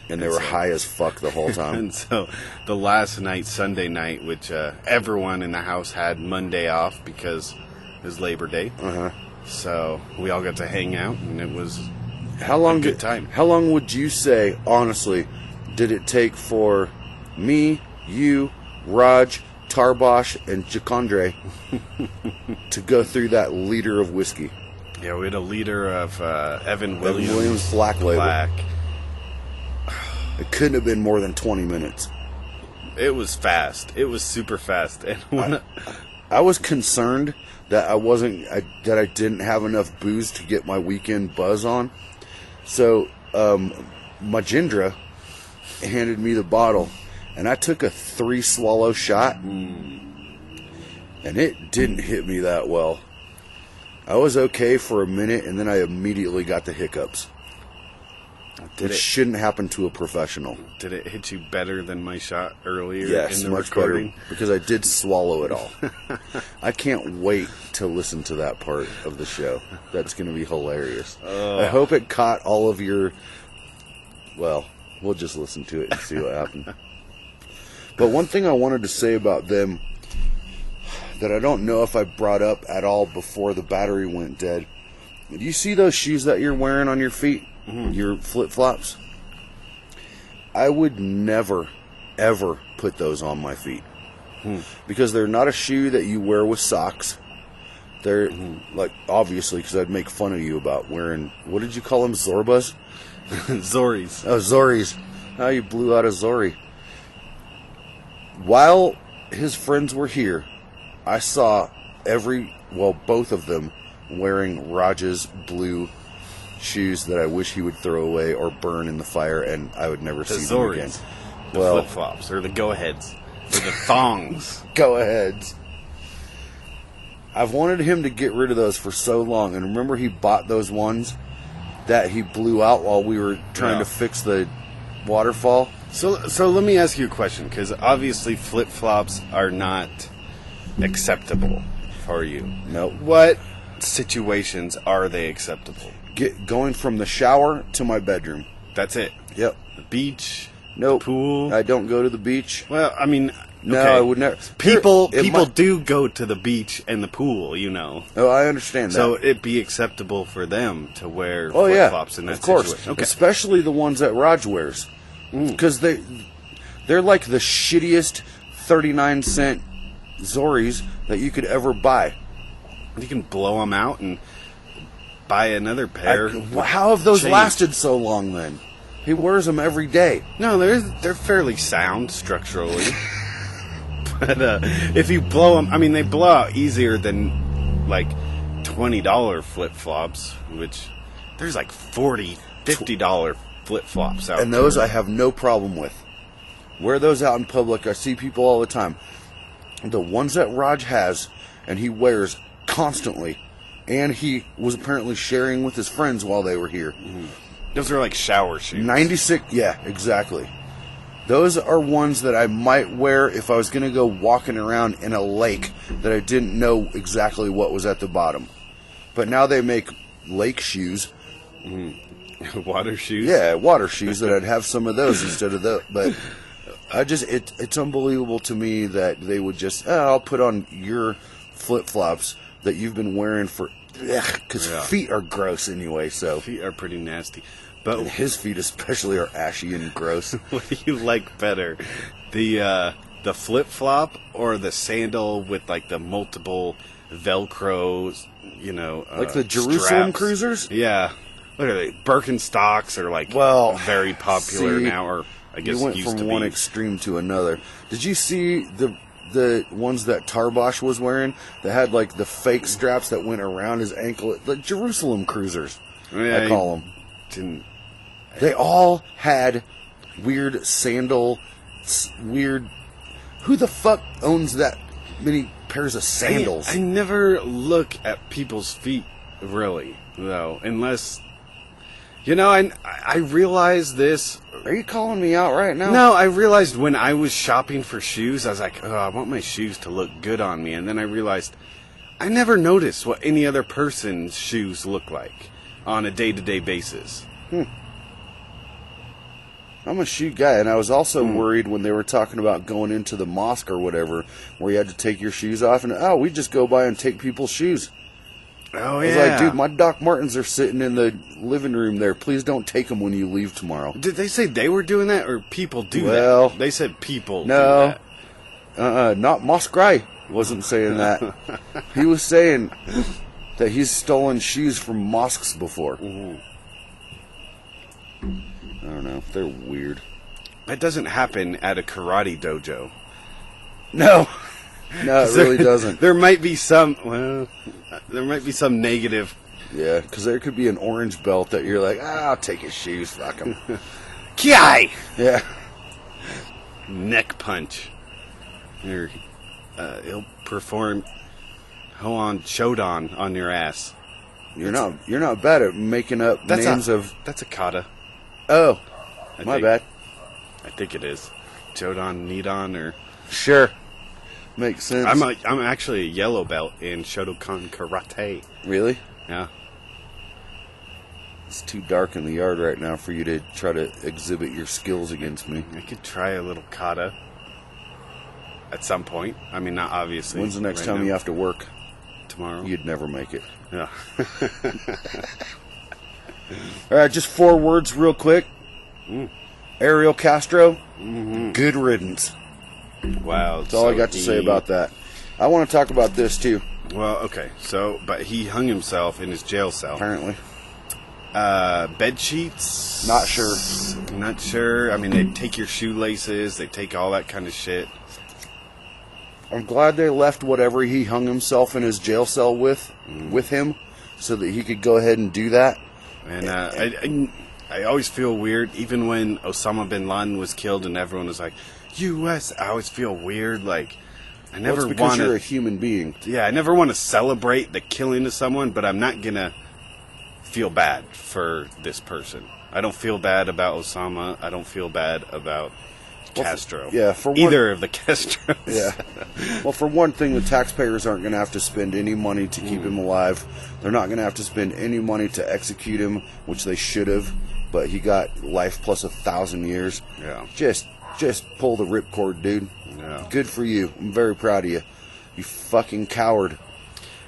And they were high as fuck the whole time. And so the last night, Sunday night, which everyone in the house had Monday off because it was Labor Day. So we all got to hang out, and it was How long a good time. How long would you say, honestly, did it take for me, you, Raj, Tarbosh, and Jacondre to go through that liter of whiskey? Yeah, we had a liter of Evan Evan Williams. Williams Black Label. Black. It couldn't have been more than 20 minutes. It was fast. It was super fast. And when I was concerned that that I didn't have enough booze to get my weekend buzz on. So, Majindra handed me the bottle, and I took a 3-swallow shot, and it didn't hit me that well. I was okay for a minute, and then I immediately got the hiccups. It shouldn't happen to a professional. Did it hit you better than my shot earlier Yes, in the much recording? better, because I did swallow it all. I can't wait to listen to that part of the show. That's going to be hilarious. I hope it caught all of your... Well, we'll just listen to it and see what happened. But one thing I wanted to say about them that I don't know if I brought up at all before the battery went dead. Do you see those shoes that you're wearing on your feet? Mm-hmm. Your flip-flops? I would never, ever put those on my feet. Because they're not a shoe that you wear with socks. They're, like, obviously, because I'd make fun of you about wearing, what did you call them, Zorbas? Zoris. Oh, Zoris. Oh, you blew out a Zori. While his friends were here, I saw both of them wearing Raj's blue shoes that I wish he would throw away or burn in the fire, and I would never The see them again. Zoris. The flip-flops, or the go-aheads, or the thongs. Go aheads. I've wanted him to get rid of those for so long, and remember he bought those ones that he blew out while we were trying to fix the waterfall? So let me ask you a question, because obviously flip-flops are not acceptable for you. No. What situations are they acceptable? Going from the shower to my bedroom. That's it. Yep. The beach. Nope. The pool. I don't go to the beach. Well, I mean, No, okay. I would never. People It might- do go to the beach and the pool, you know. Oh, I understand that. So it'd be acceptable for them to wear Oh yeah, flip-flops in that of course. situation. Okay. Especially the ones that Raj wears, because they're like the shittiest 39-cent Zoris that you could ever buy. You can blow them out and buy another pair. How have those Change. lasted so long then? He wears them every day. No, they're fairly sound structurally. But if you blow them, I mean, they blow out easier than like $20 flip-flops, which there's like $40, $50 flip-flops out And those I have no problem with. Wear those out in public. I see people all the time. The ones that Raj has and he wears constantly, and he was apparently sharing with his friends while they were here. Those are like shower shoes. 96, yeah, exactly. Those are ones that I might wear if I was going to go walking around in a lake that I didn't know exactly what was at the bottom. But now they make lake shoes. Water shoes? Yeah, water shoes that I'd have some of those instead of those. But it's unbelievable to me that they would just, I'll put on your flip-flops that you've been wearing for, because feet are gross anyway, so. Feet are pretty nasty. But And his feet especially are ashy and gross. what do you like better? The flip-flop or the sandal with like the multiple Velcro, you know, Like the Jerusalem straps? Cruisers? Yeah. What are they? Birkenstocks are like very popular see, now, or I guess you went used from to one be. extreme to another. Did you see the ones that Tarbosh was wearing that had like the fake straps that went around his ankle? The Jerusalem Cruisers, Yeah, I call them. Didn't. They all had weird sandal, weird. Who the fuck owns that many pairs of sandals? I never look at people's feet, really, though, unless... You know, I realized this... Are you calling me out right now? No, I realized when I was shopping for shoes, I was like, I want my shoes to look good on me. And then I realized I never noticed what any other person's shoes look like on a day-to-day basis. I'm a shoe guy, and I was also worried when they were talking about going into the mosque or whatever, where you had to take your shoes off, and we just go by and take people's shoes. Oh, I was like, dude, my Doc Martens are sitting in the living room there. Please don't take them when you leave tomorrow. Did they say they were doing that, or people do Well, that? They said people No, do that. not Moss Gray wasn't saying that. He was saying that he's stolen shoes from mosques before. Mm-hmm. I don't know. They're weird. That doesn't happen at a karate dojo. No, it really doesn't. There might be some. Well, there might be some negative. Yeah, because there could be an orange belt that you're like, I'll take his shoes, fuck him. Kiai! Yeah. Neck punch. He'll perform Hoan Shodan on your ass. You're not bad at making up names of. That's a kata. Oh, I my think. bad. I think it is. Shodan, Nidan, or Sure, makes sense. I'm actually a yellow belt in Shotokan Karate. Really? Yeah. It's too dark in the yard right now for you to try to exhibit your skills against me. I could try a little kata at some point. I mean, not obviously. When's the next right time now. you have to work? Tomorrow. You'd never make it. Yeah. All right, just 4 words real quick. Ariel Castro, good riddance. Wow. That's all I got to say about that. I want to talk about this too, Well, okay. So, but he hung himself in his jail cell. apparently. Bed sheets? Not sure. Not sure. I mean, they take your shoelaces. They take all that kind of shit. I'm glad they left whatever he hung himself in his jail cell with him so that he could go ahead and do that. And I always feel weird, even when Osama bin Laden was killed and everyone was like, U.S., I always feel weird. Like, I Well, never it's because want you're a to. human being. Yeah, I never want to celebrate the killing of someone, but I'm not going to feel bad for this person. I don't feel bad about Osama. I don't feel bad about Castro. for one- either of the Castros. Yeah. Well, for one thing, the taxpayers aren't going to have to spend any money to keep him alive. They're not going to have to spend any money to execute him, which they should have. But he got life plus 1,000 years. Yeah. Just pull the ripcord, dude. Yeah. Good for you. I'm very proud of you. You fucking coward.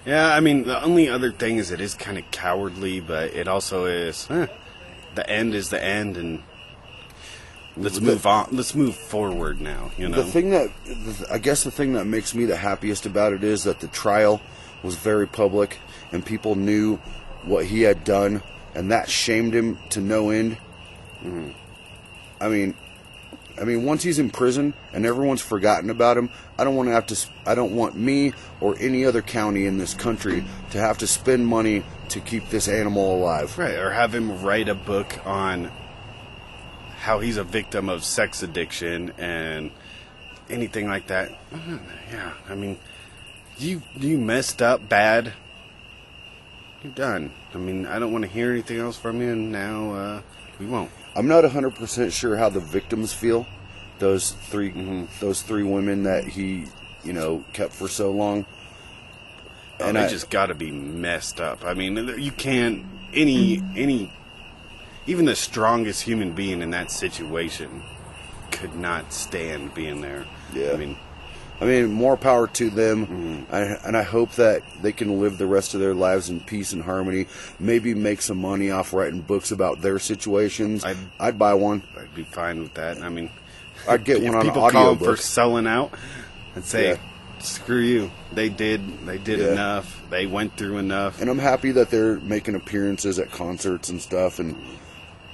Yeah, I mean, the only other thing is it is kind of cowardly, but it also is, the end is the end, and let's move on. Let's move forward now, you know? I guess the thing that makes me the happiest about it is that the trial was very public and people knew what he had done, and that shamed him to no end. I mean, once he's in prison and everyone's forgotten about him, I don't want me or any other county in this country to have to spend money to keep this animal alive. Right, or have him write a book on how he's a victim of sex addiction and anything like that. Yeah, I mean, you messed up bad. You're done. I mean, I don't want to hear anything else from you, and now we won't. I'm not 100% sure how the victims feel. Those three women that he, kept for so long. And they just got to be messed up. I mean, you can't even the strongest human being in that situation could not stand being there. Yeah. I mean, more power to them, and I hope that they can live the rest of their lives in peace and harmony. Maybe make some money off writing books about their situations. I'd buy one. I'd be fine with that. I mean, I'd get one on an people call them for audiobook. selling out and say, Yeah. "Screw you! They did Yeah. enough. They went through enough." And I'm happy that they're making appearances at concerts and stuff, and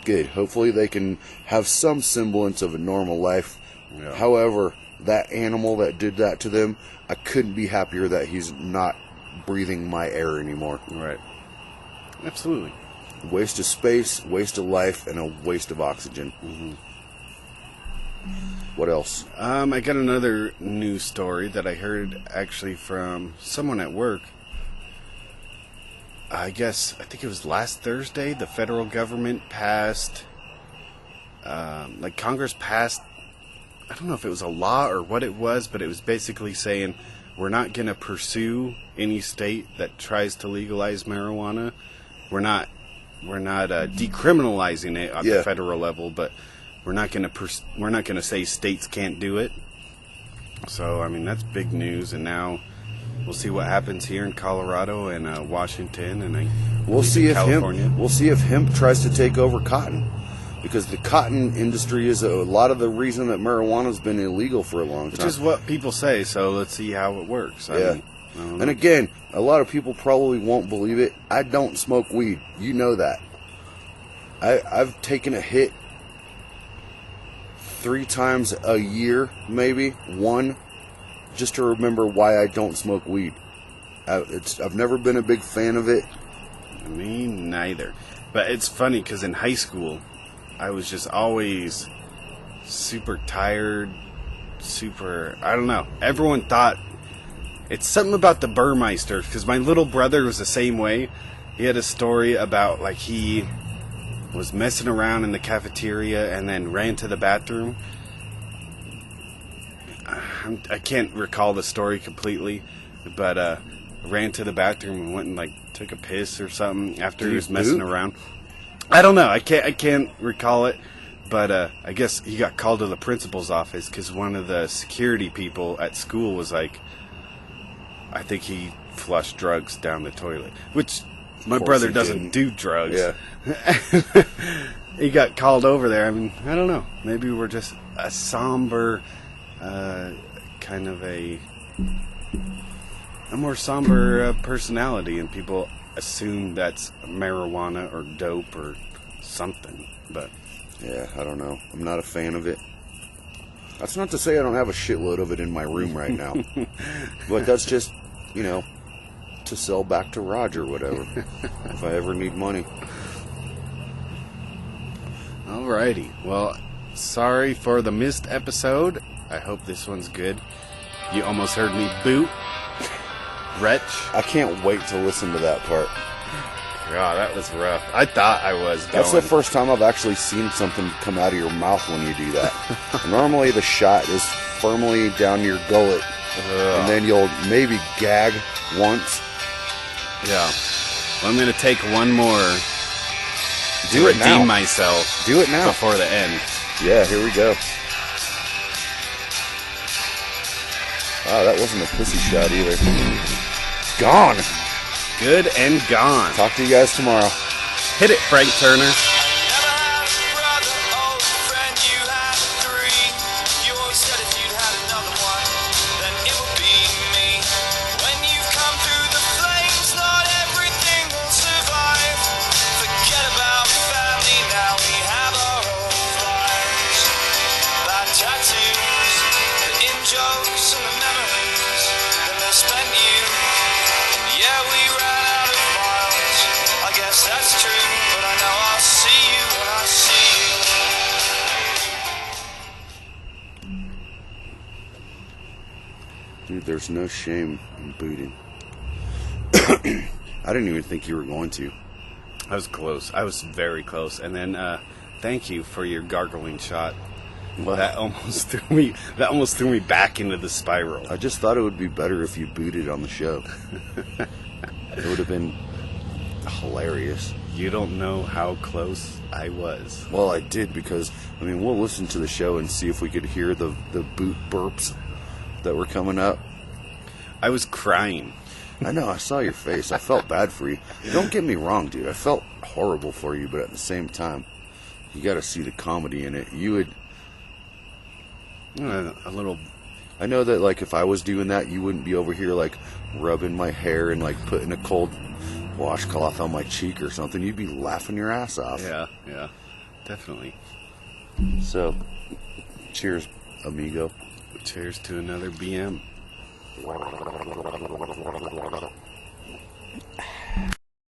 good. Hopefully they can have some semblance of a normal life. Yeah. However, that animal that did that to them, I couldn't be happier that he's not breathing my air anymore. Right. Absolutely. Waste of space, waste of life, and a waste of oxygen. What else? I got another news story that I heard actually from someone at work. I think it was last Thursday, the federal government passed, Congress passed, I don't know if it was a law or what it was, but it was basically saying we're not going to pursue any state that tries to legalize marijuana. We're not decriminalizing it at the federal level, but we're not going to say states can't do it. So I mean that's big news, and now we'll see what happens here in Colorado and Washington, and We'll see if California. hemp tries to take over cotton, because the cotton industry is a lot of the reason that marijuana's been illegal for a long time. Which is what people say. So let's see how it works. I don't know. And again, a lot of people probably won't believe it. I don't smoke weed. You know that. I've taken a hit 3 times a year, maybe one, just to remember why I don't smoke weed. I've never been a big fan of it. Me neither. But it's funny because in high school, I was just always super tired, I don't know. Everyone thought, it's something about the Burmeister, because my little brother was the same way. He had a story about, like, he was messing around in the cafeteria and then ran to the bathroom. I can't recall the story completely, but ran to the bathroom and went and, like, took a piss or something after he was messing around. I don't know. I can't recall it, but I guess he got called to the principal's office because one of the security people at school was like, I think he flushed drugs down the toilet, which my brother doesn't do drugs. Yeah. He got called over there. I mean, I don't know. Maybe we're just a somber, kind of a more somber personality, and people assume that's marijuana or dope or something. But yeah, I don't know. I'm not a fan of it. That's not to say I don't have a shitload of it in my room right now. But that's just, to sell back to Roger, whatever. If I ever need money. alrighty. Well, sorry for the missed episode. I hope this one's good. You almost heard me boot. Wretch. I can't wait to listen to that part. God, that was rough. I thought I was going. That's the first time I've actually seen something come out of your mouth when you do that. Normally the shot is firmly down your gullet, and then you'll maybe gag once. Yeah. Well, I'm going to take one more to Do it now. redeem myself. Do it now. Before the end. Yeah, here we go. Wow, that wasn't a pussy shot either. Gone. Good and gone. Talk to you guys tomorrow. Hit it, Frank Turner. Jokes and the memories that they spent you. Yeah, we ran out of miles. I guess that's true, but I know I'll see you when I see you. Dude, there's no shame in booting. I didn't even think you were going to. I was close. I was very close. And then, thank you for your gargling shot. Well, That almost threw me back into the spiral. I just thought it would be better if you booted on the show. It would have been hilarious. You don't know how close I was. Well, I did because, we'll listen to the show and see if we could hear the boot burps that were coming up. I was crying. I know, I saw your face. I felt bad for you. Don't get me wrong, dude. I felt horrible for you, but at the same time, you got to see the comedy in it. You would... A little. I know that, like, if I was doing that, you wouldn't be over here, like, rubbing my hair and, like, putting a cold washcloth on my cheek or something. You'd be laughing your ass off. Yeah, definitely. So, cheers, amigo. Cheers to another BM.